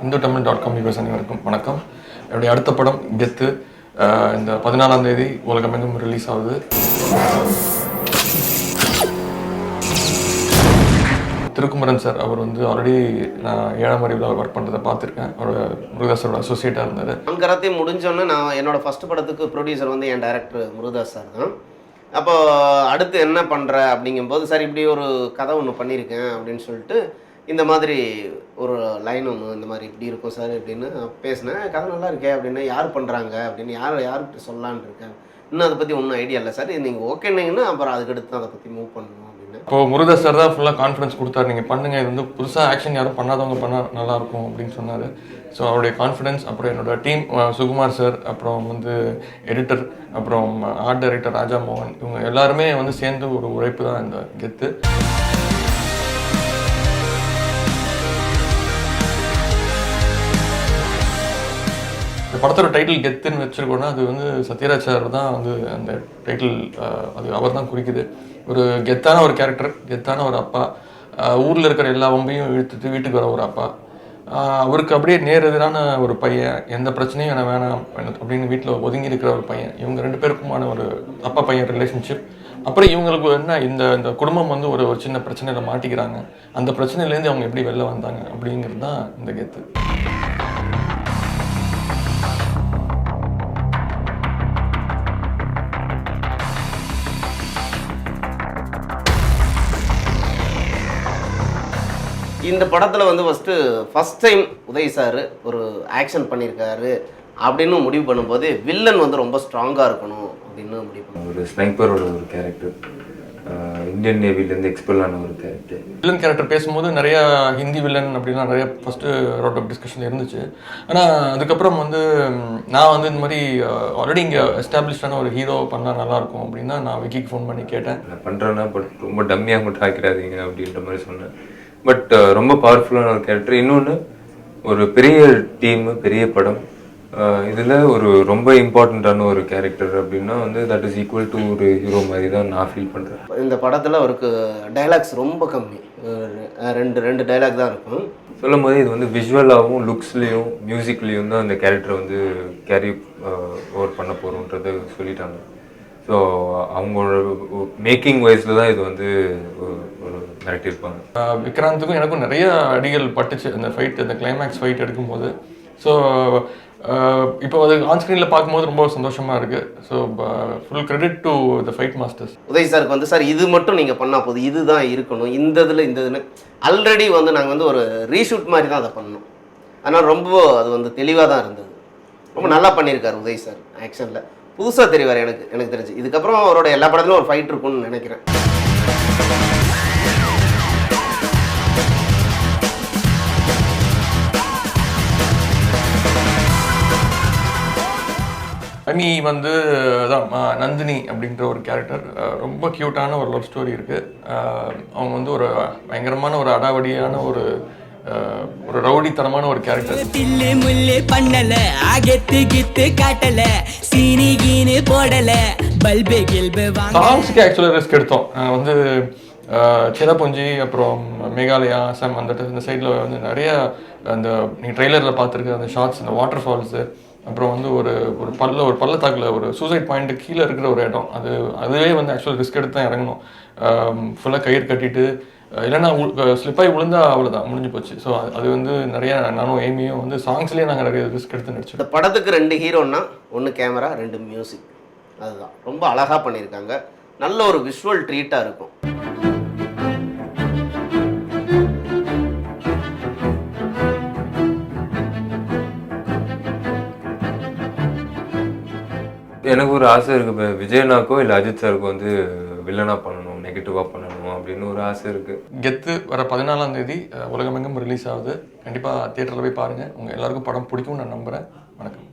hindutamil.com viewers அனைவருக்கும் வணக்கம். என்னுடைய அடுத்த படம் கெத்து இந்த 14ஆம் தேதி உலகமெங்கும் ரிலீஸ் ஆகுது. திருக்குமரன் சார் அவர் வந்து ஆல்ரெடி நான் 7ஆம் அறிவில் ஒர்க் பண்ணுறதை பார்த்துருக்கேன். அவரோட முருகதாஸரோட அசோசியேட்டாக இருந்தார். அங்கரத்தையும் முடிஞ்சோன்னே நான் என்னோட ஃபஸ்ட்டு படத்துக்கு ப்ரொடியூசர் வந்து என் டைரக்டர் முருகதாஸ் சார் தான். அப்போ அடுத்து என்ன பண்ணுற அப்படிங்கும்போது சார் இப்படி ஒரு கதை ஒன்று பண்ணியிருக்கேன் அப்படின்னு சொல்லிட்டு இந்த மாதிரி ஒரு லைன் ஒன்று இந்த மாதிரி இப்படி இருக்கும் சார் அப்படின்னு பேசினேன். கதை நல்லா இருக்கே அப்படின்னு யார் பண்ணுறாங்க அப்படின்னு யார்கிட்ட சொல்லலான்னு இருக்கேன். இன்னும் அதை பற்றி ஒன்றும் ஐடியா இல்லை சார், நீங்கள் ஓகேன்னீங்கன்னா அப்புறம் அதுக்கடுத்து அதை பற்றி மூவ் பண்ணணும் அப்படின்னு. இப்போது முருகதாஸ் சார் தான் ஃபுல்லாக கான்ஃபிடன்ஸ் கொடுத்தாரு, நீங்கள் பண்ணுங்கள், இது வந்து புதுசாக ஆக்ஷன் யாரும் பண்ணாதவங்க பண்ணால் நல்லாயிருக்கும் அப்படின்னு சொன்னார். ஸோ அவருடைய கான்ஃபிடன்ஸ், அப்புறம் என்னோடய டீம் சுகுமார் சார், அப்புறம் வந்து எடிட்டர், அப்புறம் ஆர்ட் டைரக்டர் ராஜா மோகன், இவங்க எல்லாருமே வந்து சேர்ந்து ஒரு உழைப்பு தான் இந்த கெத்து. இந்த படத்தோட டைட்டில் கெத்துன்னு வச்சுருக்கோன்னா அது வந்து சத்யராஜ் சார் தான் வந்து அந்த டைட்டில் அது அவர் தான் குறிக்குது. ஒரு கெத்தான ஒரு கேரக்டர், கெத்தான ஒரு அப்பா, ஊரில் இருக்கிற எல்லா வம்பையும் இழுத்துட்டு வீட்டுக்கு வர ஒரு அப்பா, அவருக்கு அப்படியே நேர் எதிரான ஒரு பையன், எந்த பிரச்சனையும் எனக்கு வேணாம் அப்படின்னு வீட்டில் ஒதுங்கி இருக்கிற ஒரு பையன், இவங்க ரெண்டு பேருக்குமான ஒரு அப்பா பையன் ரிலேஷன்ஷிப். அப்புறம் இவங்களுக்கு என்ன இந்த குடும்பம் வந்து ஒரு சின்ன பிரச்சனையில் மாட்டிக்கிறாங்க, அந்த பிரச்சனையிலேருந்து அவங்க எப்படி வெளில வந்தாங்க அப்படிங்கிறது தான் இந்த கெத்து. இந்த படத்தில் வந்து ஃபஸ்ட் டைம் உதய் சார் ஒரு ஆக்ஷன் பண்ணியிருக்காரு அப்படின்னு முடிவு பண்ணும்போது வில்லன் வந்து ரொம்ப ஸ்ட்ராங்காக இருக்கணும் அப்படின்னு முடிவு பண்ணுவோம். ஒரு ஸ்னைப்பரோட ஒரு கேரக்டர், இந்தியன் நேவிலேருந்து எக்ஸ்பெல் ஆன ஒரு கேரக்டர். வில்லன் கேரக்டர் பேசும்போது நிறையா ஹிந்தி வில்லன் அப்படின்னா நிறைய ஃபஸ்ட்டு ரோட் ஆஃப் டிஸ்கஷன் இருந்துச்சு. ஆனால் அதுக்கப்புறம் வந்து நான் வந்து இந்த மாதிரி ஆல்ரெடி இங்கே எஸ்டாப்ளிஷ்டான ஒரு ஹீரோ பண்ணால் நல்லாயிருக்கும் அப்படின்னா நான் விக்கிக்கு ஃபோன் பண்ணி கேட்டேன். நான் பண்ணுறேன்னா பட் ரொம்ப டம்மியாக மட்டும் ஆக்கிடாதீங்க அப்படின்ற மாதிரி சொன்னேன். பட் ரொம்ப பவர்ஃபுல்லான ஒரு கேரக்டர். இன்னொன்று, ஒரு பெரிய டீம், பெரிய படம், இதில் ஒரு ரொம்ப இம்பார்ட்டண்ட்டான ஒரு கேரக்டர் அப்படின்னா வந்து தட் இஸ் ஈக்குவல் டு ஒரு ஹீரோ மாதிரி தான் நான் ஃபீல் பண்ணுறேன். இந்த படத்தில் அவருக்கு டைலாக்ஸ் ரொம்ப கம்மி, ரெண்டு டைலாக் தான் இருக்கும். சொல்லும் போது இது வந்து விஷுவலாகவும் லுக்ஸ்லேயும் மியூசிக்லேயும் தான் அந்த கேரக்டரை வந்து கேரி ஓவர் பண்ண போகிறோன்றதை சொல்லிட்டாங்க. ஸோ அவங்களோட மேக்கிங் வைஸில் தான் இது வந்து ஒரு மிரட்டியிருப்பாங்க. விக்ராந்துக்கும் எனக்கும் நிறைய அடிகள் பட்டுச்சு அந்த ஃபைட், அந்த கிளைமேக்ஸ் ஃபைட் எடுக்கும்போது. ஸோ இப்போ அது ஆன்ஸ்க்ரீனில் பார்க்கும்போது ரொம்ப சந்தோஷமாக இருக்குது. So full credit to the fight masters. Uday சாருக்கு வந்து சார் இது மட்டும் நீங்கள் பண்ணால் போதும், இதுதான் இருக்கணும், இந்த இதில் ஆல்ரெடி வந்து நாங்கள் வந்து ஒரு ரீஷூட் மாதிரி தான் அதை பண்ணோம். ஆனால் ரொம்ப அது வந்து தெளிவாக தான் இருந்தது. ரொம்ப நல்லா பண்ணியிருக்காரு உதய் சார் ஆக்ஷனில். புதுசாக தெரிவார் எனக்கு தெரிஞ்சு. இதுக்கப்புறம் அவரோட எல்லா படத்துலையும் ஒரு ஃபைட் இருக்கும்னு நினைக்கிறேன். அனி வந்து அதான் நந்தினி அப்படின்ற ஒரு கேரக்டர், ரொம்ப க்யூட்டான ஒரு லவ் ஸ்டோரி இருக்குது. அவங்க வந்து ஒரு பயங்கரமான ஒரு அடாவடியான ஒரு ரவுடித்தனமான ஒரு கேரக்டர். சாங்ஸ்க்கு ஆக்சுவலாக ரிஸ்க் எடுத்தோம். வந்து சிரப்புஞ்சி, அப்புறம் மேகாலயா, அசாம், அந்த சைடில் வந்து நிறைய அந்த நீங்கள் ட்ரெய்லரில் பார்த்துருக்க அந்த ஷார்ட்ஸ், அந்த வாட்டர் ஃபால்ஸு, அப்புறம் வந்து ஒரு பள்ளத்தாக்கில் ஒரு சூசைட் பாயிண்ட்டு கீழே இருக்கிற ஒரு இடம், அதுவே வந்து ஆக்சுவல் ரிஸ்க் எடுத்து தான் இறங்கணும். ஃபுல்லாக கயிறு கட்டிட்டு, இல்லைன்னா ஸ்லிப்பாகி விழுந்தா அவ்வளோதான், முடிஞ்சு போச்சு. ஸோ அது வந்து நிறையா நானும் ஏமியும் வந்து சாங்ஸ்லேயே நாங்கள் நிறைய ரிஸ்க் எடுத்து நடிச்சோம். இந்த படத்துக்கு 2 ஹீரோன்னா, 1 கேமரா, 2 மியூசிக். அதுதான் ரொம்ப அழகாக பண்ணியிருக்காங்க. நல்ல ஒரு விஷுவல் ட்ரீட்டாக இருக்கும். எனக்கு ஒரு ஆசை இருக்குது, விஜயனாக்கோ இல்லை அஜித் சாருக்கோ வந்து வில்லனாக பண்ணணும், நெகட்டிவாக பண்ணணும் அப்படின்னு ஒரு ஆசை இருக்குது. கெத்து வர 14ஆம் தேதி உலகமெங்கும் ரிலீஸ் ஆகுது. கண்டிப்பாக தியேட்டரில் போய் பாருங்கள். உங்கள் எல்லாருக்கும் படம் பிடிக்கும்னு நான் நம்புகிறேன். வணக்கம்.